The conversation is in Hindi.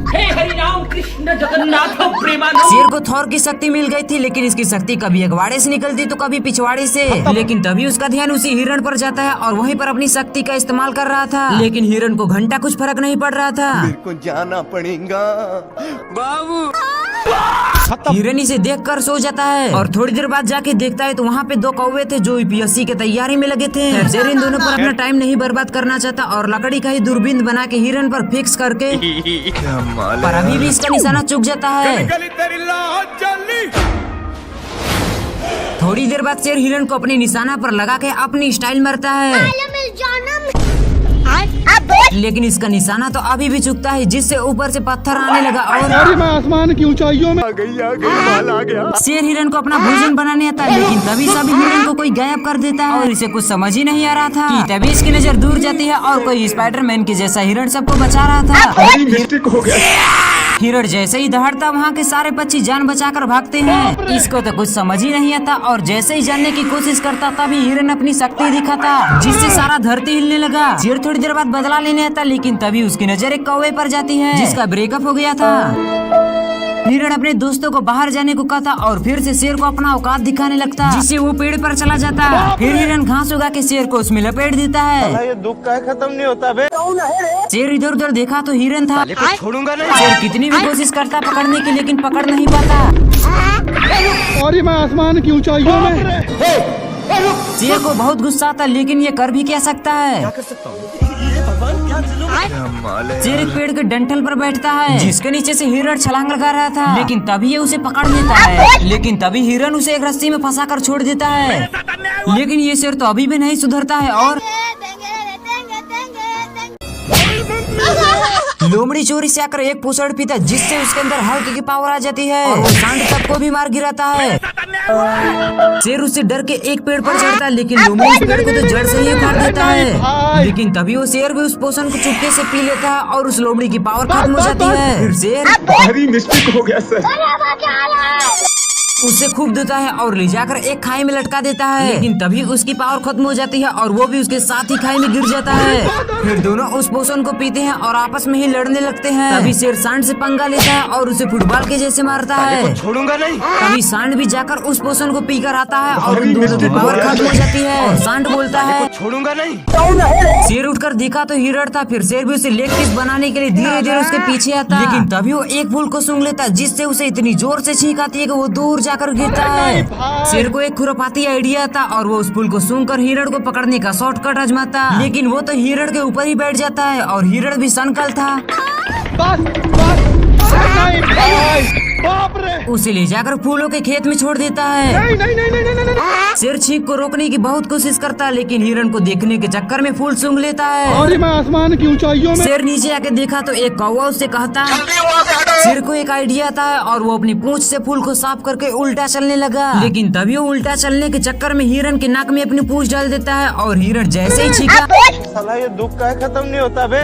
हे हरि राम कृष्ण जगन्नाथ प्रेमानंद। शेर को थॉर की शक्ति मिल गई थी, लेकिन इसकी शक्ति कभी अगवाड़े से निकलती तो कभी पिछवाड़े से। लेकिन तभी उसका ध्यान उसी हिरण पर जाता है और वहीं पर अपनी शक्ति का इस्तेमाल कर रहा था। लेकिन हिरण को घंटा कुछ फर्क नहीं पड़ रहा था। मेरे को जाना पड़ेगा बाबू। हिरण इसे देखकर सो जाता है और थोड़ी देर बाद जाके देखता है तो वहाँ पे दो कौवे थे जो यूपीएससी के तैयारी में लगे थे। शेर इन दोनों पर अपना टाइम नहीं बर्बाद करना चाहता और लकड़ी का ही दूरबीन बना के हिरण पर फिक्स करके, पर अभी भी इसका निशाना चूक जाता है। थोड़ी देर बाद शेर हिरण को अपने निशाना पर लगा के अपनी स्टाइल मारता है, लेकिन इसका निशाना तो अभी भी चुकता है, जिससे ऊपर से पत्थर आने लगा और मैं आसमान की ऊंचाइयों में आ गया। शेर हिरण को अपना भोजन बनाने आता है, लेकिन तभी सभी हिरण को कोई गायब कर देता है और इसे कुछ समझ ही नहीं आ रहा था कि तभी इसकी नजर दूर जाती है और कोई स्पाइडरमैन के जैसा हिरण सबको बचा रहा था। मिस्टेक हो गया। हिरण जैसे ही दहाड़ता वहाँ के सारे पक्षी जान बचाकर भागते हैं। इसको तो कुछ समझ ही नहीं आता और जैसे ही जानने की कोशिश करता तभी हिरण अपनी शक्ति दिखाता, जिससे सारा धरती हिलने लगा। शेर थोड़ी देर बाद बदला लेने आता, लेकिन तभी उसकी नजर एक कौवे पर जाती है जिसका ब्रेकअप हो गया था। हिरण अपने दोस्तों को बाहर जाने को कहता और फिर से शेर को अपना औकात दिखाने लगता, जिससे वो पेड़ पर चला जाता। फिर हिरण घास उगा के शेर को उसमें लपेट देता है। ये दुख का खत्म नहीं होता बे। शेर इधर उधर देखा तो हिरण था। छोड़ूंगा नहीं। शेर कितनी भी कोशिश करता पकड़ने की, लेकिन पकड़ नहीं पाता। और मैं आसमान की ऊंचाइयों में। शेर को बहुत गुस्सा आता, लेकिन ये कर भी क्या सकता है। शेर एक पेड़ के डंठल पर बैठता है, जिसके नीचे से हिरण छलांग लगा रहा था, लेकिन तभी ये उसे पकड़ लेता है। लेकिन तभी हिरण उसे एक रस्सी में फंसा कर छोड़ देता है। लेकिन ये शेर तो अभी भी नहीं सुधरता है और लोमड़ी चोरी से आकर एक पूछड़ पीता, जिससे उसके अंदर हल्क की पावर आ जाती है और वो सांड तक को भी मार गिराता है। शेर उससे डर के एक पेड़ पर चढ़ता है, लेकिन लोमड़ी उस पेड़ को तो जड़ से ही उखाड़ देता है। लेकिन तभी वो शेर भी उस पोषण को चुपके से पी लेता है और उस लोमड़ी की पावर खत्म हो जाती है। फिर शेर भारी मिस्टेक हो गया सर। उसे खूब देता है और ले जाकर एक खाई में लटका देता है, लेकिन तभी उसकी पावर खत्म हो जाती है और वो भी उसके साथ ही खाई में गिर जाता है। फिर दोनों उस पोषण को पीते हैं और आपस में ही लड़ने लगते हैं। तभी शेर सांड से पंगा लेता है और उसे फुटबॉल के जैसे मारता है। छोड़ूंगा नहीं। तभी सांड भी जाकर उस पोषण को पीकर आता है और उन दोनों की पावर खत्म हो जाती है और सांड बोलता है छोड़ूंगा नहीं। शेर उठकर देखा तो हिरण था। फिर शेर भी उसे लेग पीस बनाने के लिए धीरे धीरे उसके पीछे आता, लेकिन तभी वो एक फूल को सूंघ लेता, जिससे उसे इतनी जोर से छींक आती है कि वो दूर जाकर गिरता है। शेर को एक खुरापाती आइडिया था और वो उस फूल को सूंघकर हिरण को पकड़ने का शॉर्टकट आजमाता, लेकिन वो तो हिरण के ऊपर ही बैठ जाता है और हिरण भी सनकल था। उसे ले जाकर फूलों के खेत में छोड़ देता है। शेर छींक को रोकने की बहुत कोशिश करता है, लेकिन हिरण को देखने के चक्कर में फूल सूंघ लेता है। और मैं आसमान की ऊंचाइयों में। शेर नीचे आके देखा तो एक कौवा उससे कहता। शेर को एक आइडिया था और वो अपनी पूंछ से फूल को साफ करके उल्टा चलने लगा, लेकिन तभी वो उल्टा चलने के चक्कर में हिरण के नाक में अपनी पूंछ डाल देता है और हिरण जैसे ही छींका, साला ये दुख का खत्म नहीं होता बे।